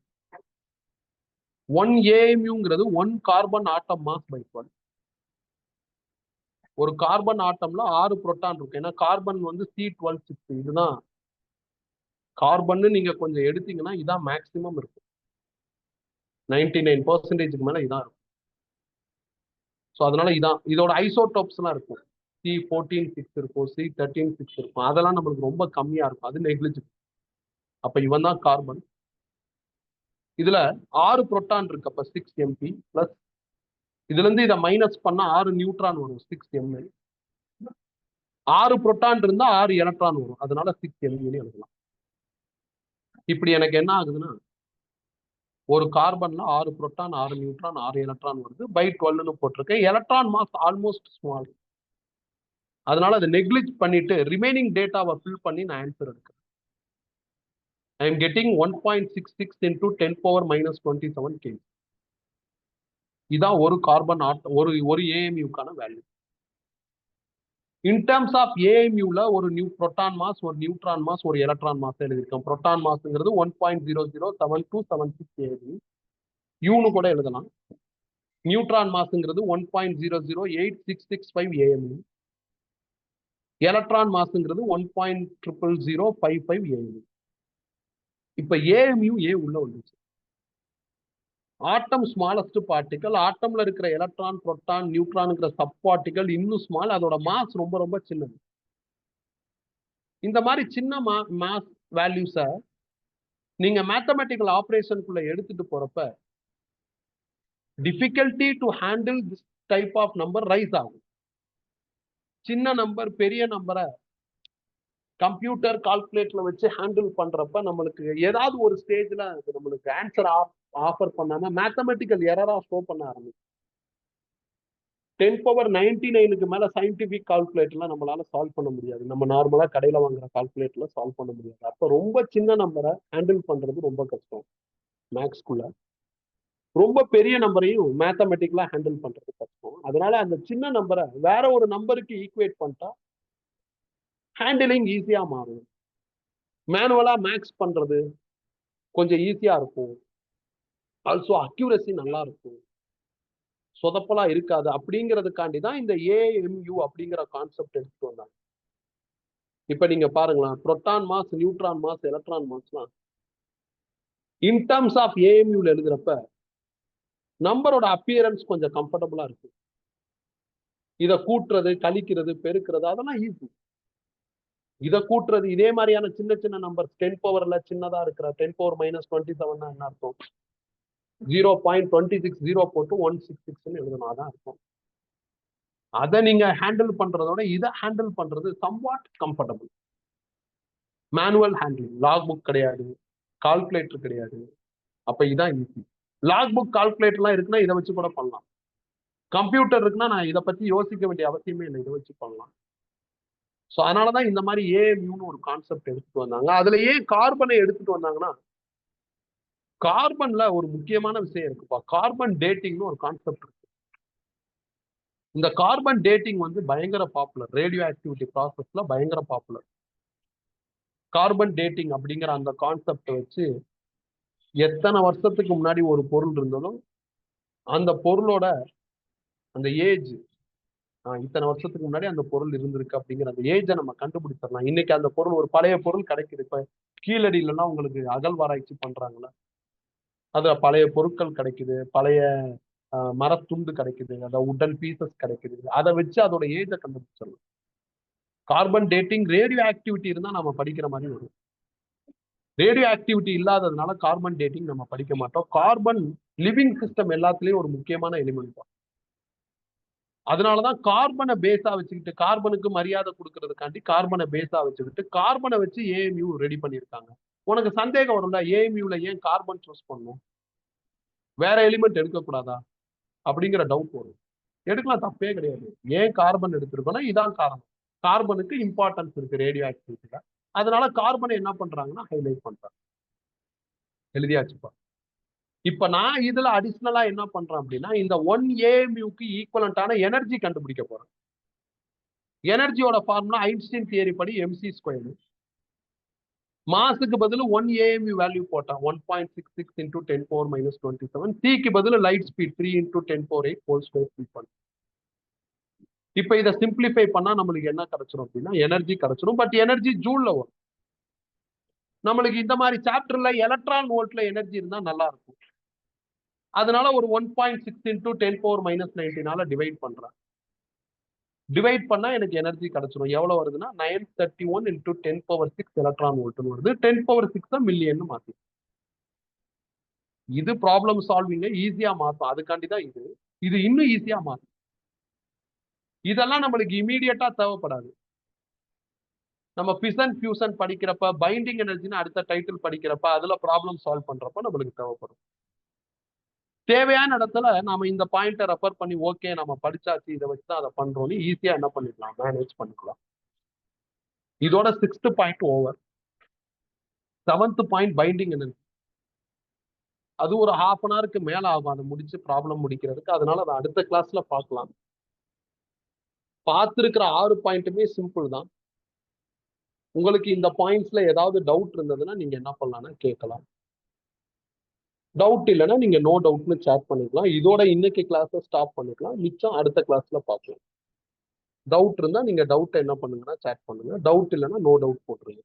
1 AMUங்கிறது 1 கார்பன் ஆட்டம் மாஸ் பை 12. ஒரு கார்பன் ஆட்டம்ல 6 புரோட்டான் இருக்கு. ஏன்னா கார்பன் வந்து C12 6. இதுதான் கார்பன். நீங்க கொஞ்சம் எடுத்தீங்கன்னா இதான் மேக்சிமம் இருக்கும். 99% மேல இதான் இருக்கும். ஸோ அதனால இதான் இதோட ஐசோடோப்ஸ் எல்லாம் இருக்கும். C14 6 இருக்கும், C13 6 இருக்கும். அதெல்லாம் நம்மளுக்கு ரொம்ப கம்மியா இருக்கும், அது நெக்லிஜிபிள். அப்ப இவன் தான் கார்பன். இதுல 6 புரோட்டான் இருக்கு. அப்ப 6 MP பிளஸ் இதுல இருந்து இதை மைனஸ் பண்ணா 6 நியூட்ரான் வரும், 6 Mn. 6 புரோட்டான் இருந்தா 6 எலக்ட்ரான் வரும், அதனால 6 Mn எழுதலாம். இப்படி எனக்கு என்ன ஆகுதுன்னா ஒரு கார்பன்ல 6 புரோட்டான் 6 நியூட்ரான் 6 எலக்ட்ரான் வருது. பை 12ன்னு போட்டிருக்கேன். எலக்ட்ரான் மாஸ் ஆல்மோஸ்ட் ஸ்மால், அதனால அதை நெக்லிஜ் பண்ணிட்டு ரிமைனிங் டேட்டாவை ஃபில் பண்ணி நான் ஆன்சர் எடுக்கிறேன். I am getting 1.66 into 10 power minus 27 kg. இதான் ஒரு கார்பன் ஒரு ஏஎம்யூக்கான வேல்யூ. இன் டர்ம்ஸ் ஆஃப் ஏஎம்யூல ஒரு புரோட்டான் மாஸ், ஒரு நியூட்ரான் மாஸ், ஒரு எலக்ட்ரான் மாஸ் எழுதியிருக்கோம். புரோட்டான் மாஸ்ங்கிறது 1.007276 kg. யூன்னு கூட எழுதலாம். நியூட்ரான் மாஸ்ங்கிறது 1.008665 AMU. எலக்ட்ரான் மாஸ்ங்கிறது 1.00055 AMU. இப்ப ஏஎம்யூ ஏ உள்ள வந்துச்சு. Atom smallest particle. ஆட்டம்ல இருக்கிற எலக்ட்ரான், புரோட்டான், நியூட்ரான்ங்கிற சப் பார்ட்டிகல் இன்னும் ஸ்மால். அதோட மாஸ் ரொம்ப ரொம்ப சின்னது. இந்த மாதிரி சின்ன மாஸ் வேல்யூஸ நீங்க மேத்தமெட்டிக்கல் ஆபரேஷனுக்குள்ள எடுத்துட்டு போறப்ப difficulty to handle this type of number rise ஆகும். சின்ன நம்பர் பெரிய நம்பரை கம்ப்யூட்டர் கால்குலேட்டர்ல வச்சு ஹேண்டில் பண்றப்ப நம்மளுக்கு ஏதாவது ஒரு ஸ்டேஜ்ல நம்மளுக்கு ஆன்சர் ஆஃபர் பண்ணாம மேத்தமெட்டிக்கல் எரரா ஷோ பண்ண ஆரம்பிக்கும். 10^99 மேல சயின்டிபிக் கால்குலேட்டர்லாம் நம்மளால சால்வ் பண்ண முடியாது. நம்ம நார்மலா கடையில வாங்குற கால்குலேட்டர்ல சால்வ் பண்ண முடியாது. அப்ப ரொம்ப சின்ன நம்பரை ஹேண்டில் பண்றது ரொம்ப கஷ்டம் மேக்ஸ்குள்ள. ரொம்ப பெரிய நம்பரையும் மேத்தமெட்டிக்கலா ஹேண்டில் பண்றது கஷ்டம். அதனால அந்த சின்ன நம்பரை வேற ஒரு நம்பருக்கு ஈக்குவேட் பண்ணிட்டா ஹேண்டிலிங் ஈஸியா மாறும். மேனுவலா மேக்ஸ் பண்றது கொஞ்சம் ஈஸியா இருக்கும். ஆல்சோ அக்யூரசி நல்லா இருக்கும், சொதப்பலா இருக்காது. அப்படிங்கிறதுக்காண்டி தான் இந்த ஏஎம்யூ அப்படிங்கிற கான்செப்ட் எடுத்துட்டு வந்தாங்க. இப்ப நீங்க பாருங்களேன், proton mass, neutron mass, electron மாஸ்லாம் இன் டர்ம்ஸ் ஆஃப் ஏஎம்யூல எழுதுறப்ப நம்பரோட அப்பியரன்ஸ் கொஞ்சம் கம்ஃபர்டபுளா இருக்கு. இதை கூட்டுறது, கழிக்கிறது, பெருக்கிறது அதெல்லாம் ஈஸி. இதை கூட்டுறது இதே மாதிரியான சின்ன சின்ன நம்பர் 10 பவர்ல சின்னதா இருக்கிற 10⁻27 என்ன அர்த்தம்? 0.26 போட்டு 166 எழுதணும், அதான் இருக்கும். அதை நீங்க ஹேண்டில் பண்றதோட இதை ஹேண்டில் பண்றது somewhat comfortable. Manual handle, log book கிடையாது, கால்குலேட்டர் கிடையாது. அப்ப இதான் ஈஸி. லாக் புக் கால்குலேட்டர்லாம் இருக்குன்னா இதை வச்சு கூட பண்ணலாம். கம்ப்யூட்டர் இருக்குன்னா நான் இதை பத்தி யோசிக்க வேண்டிய அவசியமே இல்லை, இதை வச்சு பண்ணலாம். ஸோ அதனாலதான் இந்த மாதிரி ஏஎம்யூன்னு ஒரு கான்செப்ட் எடுத்துட்டு வந்தாங்க. அதுல ஏன் கார்பனை எடுத்துட்டு வந்தாங்கன்னா, கார்பன்ல ஒரு முக்கியமான விஷயம் இருக்குப்பா. கார்பன் டேட்டிங்னு ஒரு கான்செப்ட் இருக்கு. இந்த கார்பன் டேட்டிங் வந்து பயங்கர பாப்புலர், ரேடியோ ஆக்டிவிட்டி ப்ராசஸ்ல பயங்கர பாப்புலர். கார்பன் டேட்டிங் அப்படிங்கிற அந்த கான்செப்ட் வச்சு எத்தனை வருஷத்துக்கு முன்னாடி ஒரு பொருள் இருந்தாலும் அந்த பொருளோட அந்த ஏஜ், இத்தனை வருஷத்துக்கு முன்னாடி அந்த பொருள் இருந்திருக்கு அப்படிங்கிற அந்த ஏஜை நம்ம கண்டுபிடிச்சிடலாம். இன்னைக்கு அந்த பொருள், ஒரு பழைய பொருள் கிடைக்குது. இப்ப கீழடியிலன்னா உங்களுக்கு அகழ்வாராய்ச்சி பண்றாங்களா, அதுல பழைய பொருட்கள் கிடைக்குது, பழைய மரத்துண்டு கிடைக்குது, அதாவது உடன் பீசஸ் கிடைக்குது. அதை வச்சு அதோட ஏஜை கண்டுபிடிச்சிடலாம். கார்பன் டேட்டிங் ரேடியோ ஆக்டிவிட்டி இருந்தா நம்ம படிக்கிற மாதிரி வரும். ரேடியோ ஆக்டிவிட்டி இல்லாததுனால கார்பன் டேட்டிங் நம்ம படிக்க மாட்டோம். கார்பன் லிவிங் சிஸ்டம் எல்லாத்துலயும் ஒரு முக்கியமான எலிமெண்ட் தான். அதனாலதான் கார்பனை பேஸா வச்சுக்கிட்டு, கார்பனுக்கு மரியாதை கொடுக்கறதுக்காண்டி கார்பனை பேஸா வச்சுக்கிட்டு கார்பனை வச்சு ஏஎம்யூ ரெடி பண்ணியிருக்காங்க. உனக்கு சந்தேகம் வரும்ல, ஏஎம்யூல ஏன் கார்பன் சூஸ் பண்ணும், வேற எலிமெண்ட் எடுக்கக்கூடாதா அப்படிங்கிற டவுட் வரும். எடுக்கலாம், தப்பே கிடையாது. ஏன் கார்பன் எடுத்திருக்கோம்னா இதான் காரணம். கார்பனுக்கு இம்பார்ட்டன்ஸ் இருக்கு ரேடியோ ஆக்டிவிட்டியில. அதனால கார்பனை என்ன பண்றாங்கன்னா ஹைலைட் பண்றாங்க. எழுதியாச்சுப்பா. இப்ப நான் இதுல அடிஷனலா என்ன பண்றேன் அப்படின்னா, இந்த 1 ஏஎம்யூக்கு ஈக்குவலண்டான எனர்ஜி கண்டுபிடிக்க போறேன். எனர்ஜியோட ஃபார்முலா ஐன்ஸ்டீன் தியரி படி mc². மாஸுக்கு பதில் 1 ஏஎம்யூ வேல்யூ போட்டேன், 1.66 × 10⁻27. சிக்கு பதில் லைட் ஸ்பீட் 3 × 10⁸ ஹோல் ஸ்கொயர் பண்ணேன். இப்ப இதை சிம்பிளிஃபை பண்ணா நம்மளுக்கு என்ன கிடைச்சிடும் அப்படின்னா எனர்ஜி கிடைச்சிடும். பட் எனர்ஜி ஜூல்ல வரும். நம்மளுக்கு இந்த மாதிரி சாப்டர்ல எலக்ட்ரான் வோல்ட்ல எனர்ஜி இருந்தா நல்லா இருக்கும். அதனால ஒரு 1.6 × 10⁻−19 டிவைட் பண்றேன். டிவைட் பண்ணா எனக்கு எனர்ஜி கிடைச்சிடும். எவ்வளவு வருதுன்னா 931 × 10⁻6 எலக்ட்ரான் வோல்ட்னு வருது. 10⁻6 மில்லியன் மாத்தி. இது ப்ராப்ளம் சால்விங்க ஈஸியா மாத்தும். அதுக்காண்டிதான் இது இது இன்னும் ஈஸியா மாத்தும். இதெல்லாம் நம்மளுக்கு இமீடியட்டா தேவைப்படாது. நம்ம ஃபிஷன் ஃபியூஷன் படிக்கிறப்ப, பைண்டிங் எனர்ஜின்னு அடுத்த டைட்டில் படிக்கிறப்ப, அதுல ப்ராப்ளம் சால்வ் பண்றப்ப நம்மளுக்கு தேவைப்படும். தேவையான இடத்துல நாம இந்த பாயிண்ட்டை ரெஃபர் பண்ணி, ஓகே நம்ம படிச்சாச்சு, இதை வச்சு தான் அதை பண்றோம்னு ஈஸியா என்ன பண்ணிக்கலாம், மேனேஜ் பண்ணிக்கலாம். இதோட 6th point over. 7th point binding energy. அது ஒரு 1/2 an hourக்கு மேல ஆகும் அதை முடிச்சு ப்ராப்ளம் முடிக்கிறதுக்கு. அதனால அதை அடுத்த கிளாஸ்ல பார்க்கலாம். பார்த்திருக்கிற 6 பாயிண்ட்டுமே சிம்பிள் தான். உங்களுக்கு இந்த பாயிண்ட்ஸ்ல ஏதாவது டவுட் இருந்ததுன்னா நீங்க என்ன பண்ணலாம்னா கேட்கலாம். டவுட் இல்லைன்னா நீங்க நோ டவுட்னு சேட் பண்ணிக்கலாம். இதோட இன்னைக்கு கிளாஸை ஸ்டாப் பண்ணிக்கலாம். மிச்சம் அடுத்த கிளாஸ்ல பார்க்கலாம். டவுட் இருந்தா நீங்க டவுட்டை என்ன பண்ணுங்கன்னா சேட் பண்ணுங்க. டவுட் இல்லைன்னா நோ டவுட் போட்டுருங்க.